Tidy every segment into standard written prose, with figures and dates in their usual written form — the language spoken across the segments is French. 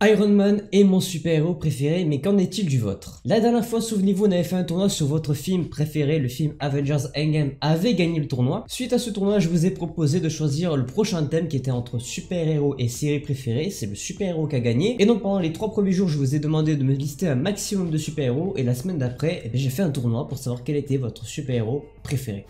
Iron Man est mon super-héros préféré, mais qu'en est-il du vôtre? La dernière fois, souvenez-vous, on avait fait un tournoi sur votre film préféré, le film Avengers Endgame avait gagné le tournoi. Suite à ce tournoi, je vous ai proposé de choisir le prochain thème qui était entre super-héros et série préférée, c'est le super-héros qui a gagné. Et donc pendant les 3 premiers jours, je vous ai demandé de me lister un maximum de super-héros, et la semaine d'après, j'ai fait un tournoi pour savoir quel était votre super-héros préféré.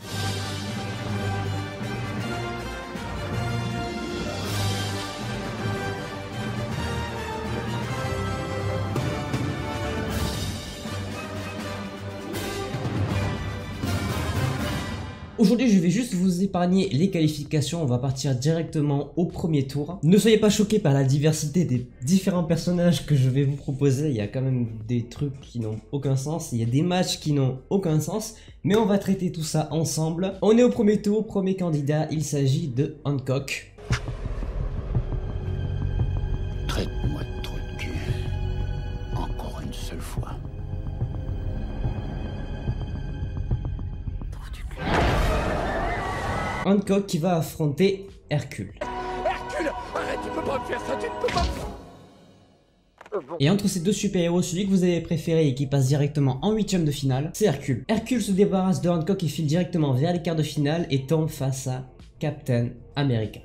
Aujourd'hui, je vais juste vous épargner les qualifications, on va partir directement au premier tour. Ne soyez pas choqués par la diversité des différents personnages que je vais vous proposer, il y a quand même des trucs qui n'ont aucun sens, il y a des matchs qui n'ont aucun sens, mais on va traiter tout ça ensemble. On est au premier tour, premier candidat, il s'agit de Hancock. Traite-moi de trou de cul. Encore une seule fois. Hancock qui va affronter Hercule. Hercule, arrête, tu peux pas me faire ça, tu ne peux pas. Et entre ces deux super-héros, celui que vous avez préféré et qui passe directement en 8ème de finale, c'est Hercule. Hercule se débarrasse de Hancock et file directement vers les quarts de finale et tombe face à Captain America.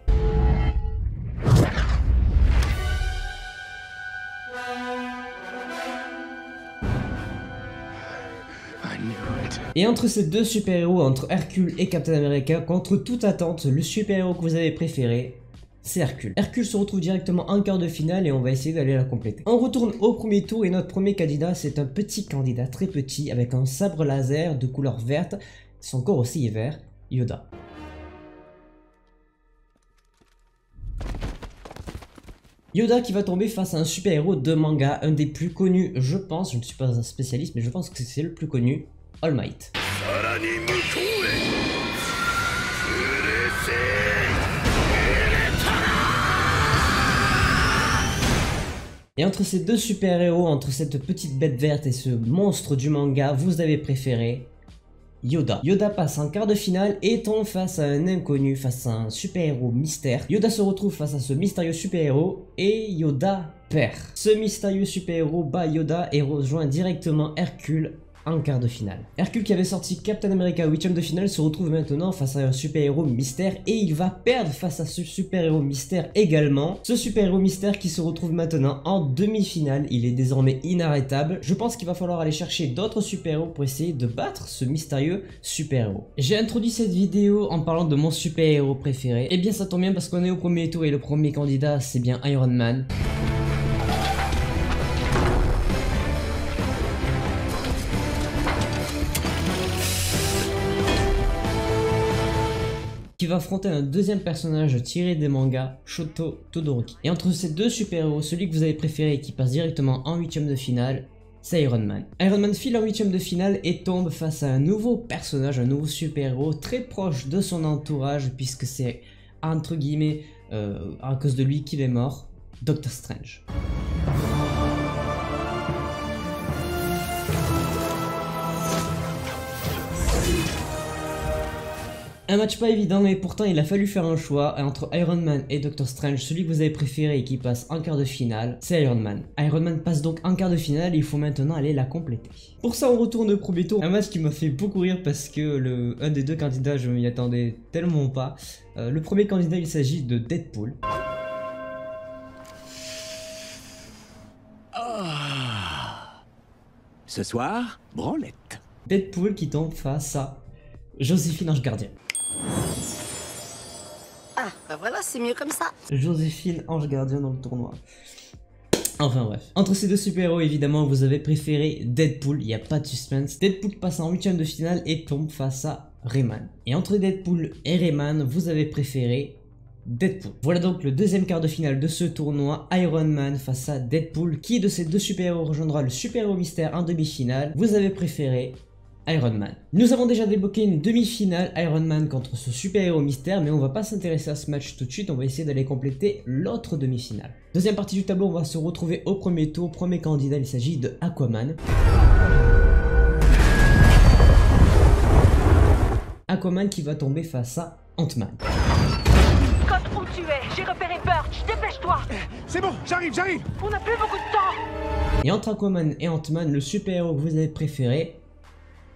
Et entre ces deux super-héros, entre Hercule et Captain America, contre toute attente, le super-héros que vous avez préféré, c'est Hercule. Hercule se retrouve directement en quart de finale et on va essayer d'aller la compléter. On retourne au premier tour et notre premier candidat, c'est un petit candidat, très petit, avec un sabre laser de couleur verte, son corps aussi est vert, Yoda. Yoda qui va tomber face à un super-héros de manga, un des plus connus, je pense, je ne suis pas un spécialiste, mais je pense que c'est le plus connu, All Might. Et entre ces deux super-héros, entre cette petite bête verte et ce monstre du manga, vous avez préféré Yoda. Yoda passe en quart de finale et tombe face à un inconnu, face à un super-héros mystère. Yoda se retrouve face à ce mystérieux super-héros et Yoda perd. Ce mystérieux super-héros bat Yoda et rejoint directement Hercule en quart de finale. Hercule qui avait sorti Captain America 8ème de finale se retrouve maintenant face à un super-héros mystère et il va perdre face à ce super-héros mystère également. Ce super-héros mystère qui se retrouve maintenant en demi-finale, il est désormais inarrêtable. Je pense qu'il va falloir aller chercher d'autres super-héros pour essayer de battre ce mystérieux super-héros. J'ai introduit cette vidéo en parlant de mon super-héros préféré. Et bien ça tombe bien parce qu'on est au premier tour et le premier candidat c'est bien Iron Man. Qui va affronter un deuxième personnage tiré des mangas, Shoto Todoroki. Et entre ces deux super-héros, celui que vous avez préféré et qui passe directement en 8ème de finale, c'est Iron Man. Iron Man file en 8ème de finale et tombe face à un nouveau personnage, un nouveau super-héros très proche de son entourage puisque c'est entre guillemets à cause de lui qu'il est mort, Doctor Strange. Un match pas évident mais pourtant il a fallu faire un choix entre Iron Man et Doctor Strange. Celui que vous avez préféré et qui passe en quart de finale, c'est Iron Man. Iron Man passe donc en quart de finale et il faut maintenant aller la compléter. Pour ça on retourne au premier tour. Un match qui m'a fait beaucoup rire parce que un des deux candidats je m'y attendais tellement pas. Le premier candidat il s'agit de Deadpool. Ce soir, branlette. Deadpool qui tombe face à Joséphine Ange Gardien. Ah, bah voilà, c'est mieux comme ça. Joséphine Ange Gardien dans le tournoi. Enfin bref. Entre ces deux super-héros, évidemment, vous avez préféré Deadpool, il n'y a pas de suspense. Deadpool passe en 8ème de finale et tombe face à Rayman. Et entre Deadpool et Rayman, vous avez préféré Deadpool. Voilà donc le deuxième quart de finale de ce tournoi, Iron Man face à Deadpool. Qui de ces deux super-héros rejoindra le super-héros mystère en demi-finale? Vous avez préféré Iron Man. Nous avons déjà débloqué une demi-finale Iron Man contre ce super-héros mystère, mais on va pas s'intéresser à ce match tout de suite, on va essayer d'aller compléter l'autre demi-finale. Deuxième partie du tableau, on va se retrouver au premier tour. Premier candidat, il s'agit de Aquaman. Aquaman qui va tomber face à Ant-Man. Code où tu es, j'ai repéré Birch, dépêche-toi. C'est bon, j'arrive. On n'a plus beaucoup de temps. Et entre Aquaman et Ant-Man, le super-héros que vous avez préféré,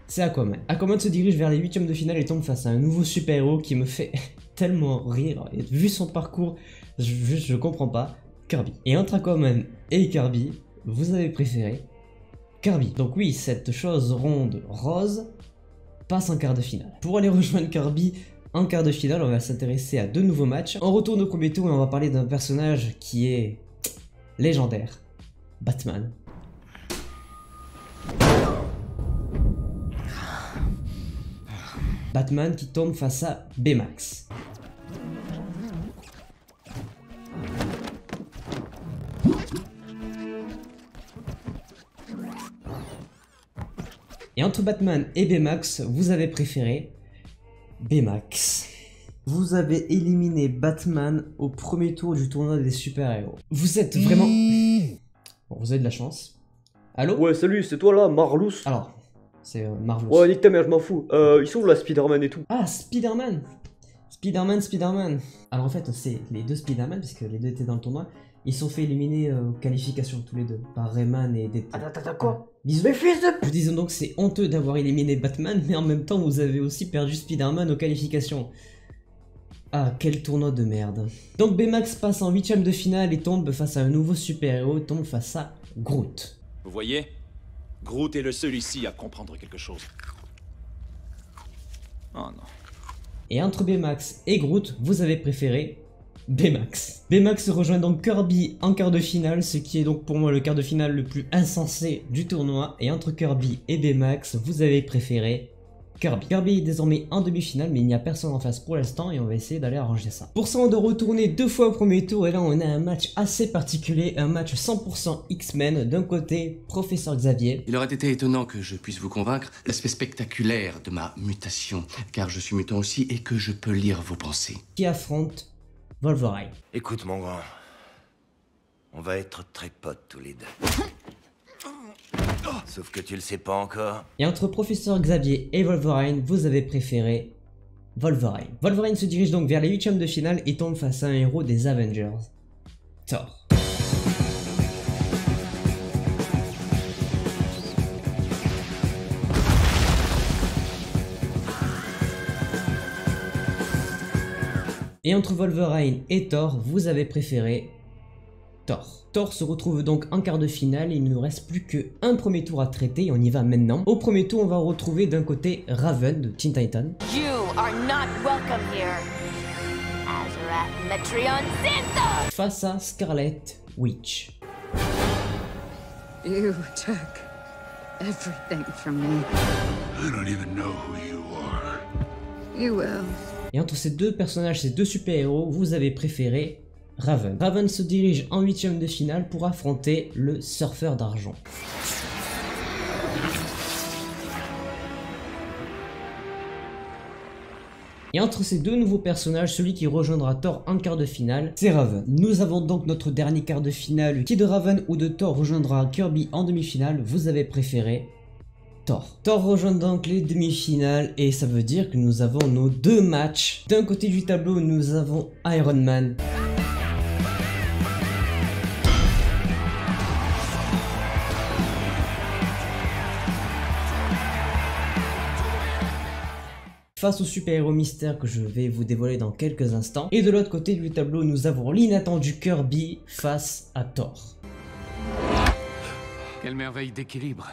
c'est Aquaman. Aquaman se dirige vers les huitièmes de finale et tombe face à un nouveau super-héros qui me fait tellement rire. Et vu son parcours, je comprends pas. Kirby. Et entre Aquaman et Kirby, vous avez préféré Kirby. Donc oui, cette chose ronde rose passe en quart de finale. Pour aller rejoindre Kirby en quart de finale, on va s'intéresser à deux nouveaux matchs. On retourne au premier tour et on va parler d'un personnage qui est légendaire. Batman. Batman qui tombe face à Baymax. Et entre Batman et Baymax, vous avez préféré Baymax. Vous avez éliminé Batman au premier tour du tournoi des super-héros. Vous êtes vraiment... Bon, vous avez de la chance. Allô? Ouais, salut, c'est toi là, Marlous? Alors, c'est Marvelous. Ouais, nique ta mère, je m'en fous. Ils sont où là, Spider-Man et tout? Ah, Spider-Man. Spider-Man. Alors en fait, c'est les deux Spider-Man, parce que les deux étaient dans le tournoi. Ils se sont fait éliminer aux qualifications tous les deux, par Rayman et DT. Attends, quoi? Bisous. Mais fils de... Je disais donc c'est honteux d'avoir éliminé Batman, mais en même temps vous avez aussi perdu Spider-Man aux qualifications. Ah, quel tournoi de merde. Donc Baymax passe en huitième de finale et tombe face à un nouveau super-héros, tombe face à Groot. Vous voyez, Groot est le seul ici à comprendre quelque chose. Oh non. Et entre Baymax et Groot, vous avez préféré Baymax. Baymax rejoint donc Kirby en quart de finale, ce qui est donc pour moi le quart de finale le plus insensé du tournoi. Et entre Kirby et Baymax, vous avez préféré Kirby. Kirby est désormais en demi-finale, mais il n'y a personne en face pour l'instant et on va essayer d'aller arranger ça. Pour ça, on doit retourner deux fois au premier tour et là on a un match assez particulier, un match 100% X-Men. D'un côté, Professeur Xavier. Il aurait été étonnant que je puisse vous convaincre l'aspect spectaculaire de ma mutation, car je suis mutant aussi et que je peux lire vos pensées. Qui affronte Wolverine. Écoute mon grand, on va être très potes tous les deux. Sauf que tu le sais pas encore. Et entre Professeur Xavier et Wolverine, vous avez préféré Wolverine. Wolverine se dirige donc vers les huitièmes de finale et tombe face à un héros des Avengers, Thor. Et entre Wolverine et Thor, vous avez préféré Thor. Thor se retrouve donc en quart de finale et il ne nous reste plus qu'un premier tour à traiter et on y va maintenant. Au premier tour, on va retrouver d'un côté Raven de Teen Titans. You are not welcome here. Azarath Metreon Zinthor. Face à Scarlet Witch. You took everything from me. I don't even know who you are. You will. Et entre ces deux personnages, ces deux super-héros, vous avez préféré Raven. Raven se dirige en huitième de finale pour affronter le surfeur d'argent. Et entre ces deux nouveaux personnages, celui qui rejoindra Thor en quart de finale, c'est Raven. Nous avons donc notre dernier quart de finale. Qui de Raven ou de Thor rejoindra Kirby en demi-finale? Vous avez préféré Thor. Thor rejoint donc les demi-finales et ça veut dire que nous avons nos deux matchs. D'un côté du tableau, nous avons Iron Man. Face au super-héros mystère que je vais vous dévoiler dans quelques instants. Et de l'autre côté du tableau, nous avons l'inattendu Kirby face à Thor. Quelle merveille d'équilibre.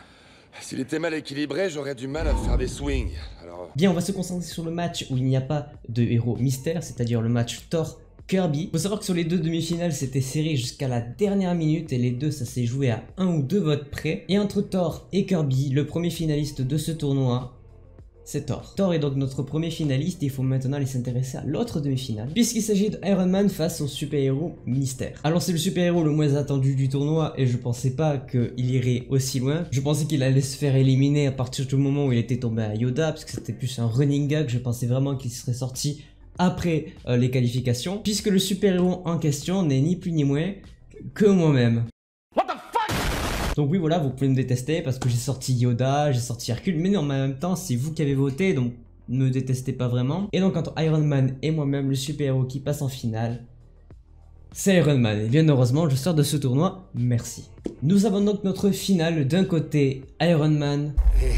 S'il était mal équilibré, j'aurais du mal à faire des swings. Alors... Bien, on va se concentrer sur le match où il n'y a pas de héros mystère, c'est-à-dire le match Thor-Kirby. Faut savoir que sur les deux demi-finales, c'était serré jusqu'à la dernière minute et les deux, ça s'est joué à 1 ou 2 votes près. Et entre Thor et Kirby, le premier finaliste de ce tournoi, c'est Thor. Thor est donc notre premier finaliste et il faut maintenant aller s'intéresser à l'autre demi-finale, puisqu'il s'agit de Iron Man face au super-héros mystère. Alors c'est le super-héros le moins attendu du tournoi et je pensais pas qu'il irait aussi loin. Je pensais qu'il allait se faire éliminer à partir du moment où il était tombé à Yoda, parce que c'était plus un running gag. Je pensais vraiment qu'il serait sorti après les qualifications, puisque le super-héros en question n'est ni plus ni moins que moi-même. Donc oui voilà, vous pouvez me détester parce que j'ai sorti Yoda, j'ai sorti Hercule, mais non, mais en même temps c'est vous qui avez voté, donc ne me détestez pas vraiment. Et donc entre Iron Man et moi-même, le super-héros qui passe en finale, c'est Iron Man. Et bien heureusement, je sors de ce tournoi, merci. Nous avons donc notre finale, d'un côté Iron Man. Et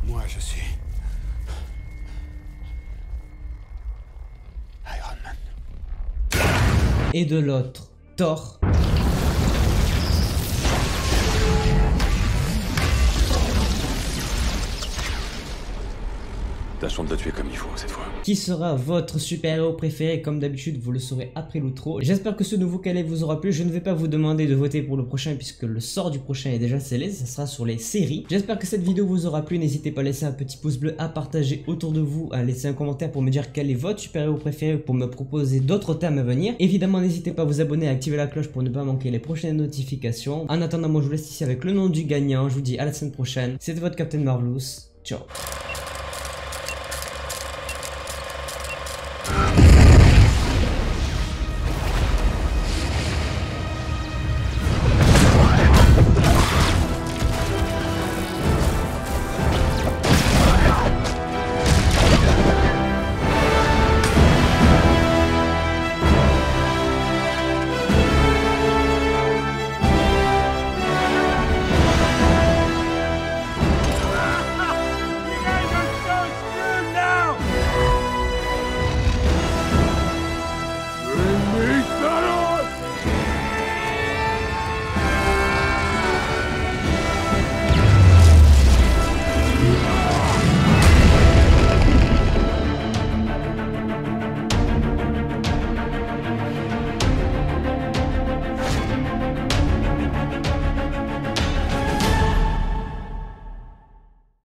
moi, je suis Iron Man. Et de l'autre, Thor. Tâchons de le tuer comme il faut cette fois. Qui sera votre super-héros préféré? Comme d'habitude, vous le saurez après l'outro. J'espère que ce nouveau calais vous aura plu. Je ne vais pas vous demander de voter pour le prochain puisque le sort du prochain est déjà scellé. Ça sera sur les séries. J'espère que cette vidéo vous aura plu. N'hésitez pas à laisser un petit pouce bleu, à partager autour de vous, à laisser un commentaire pour me dire quel est votre super-héros préféré, pour me proposer d'autres thèmes à venir. Évidemment, n'hésitez pas à vous abonner et à activer la cloche pour ne pas manquer les prochaines notifications. En attendant, moi je vous laisse ici avec le nom du gagnant. Je vous dis à la semaine prochaine. C'était votre Captain Marvelous. Ciao.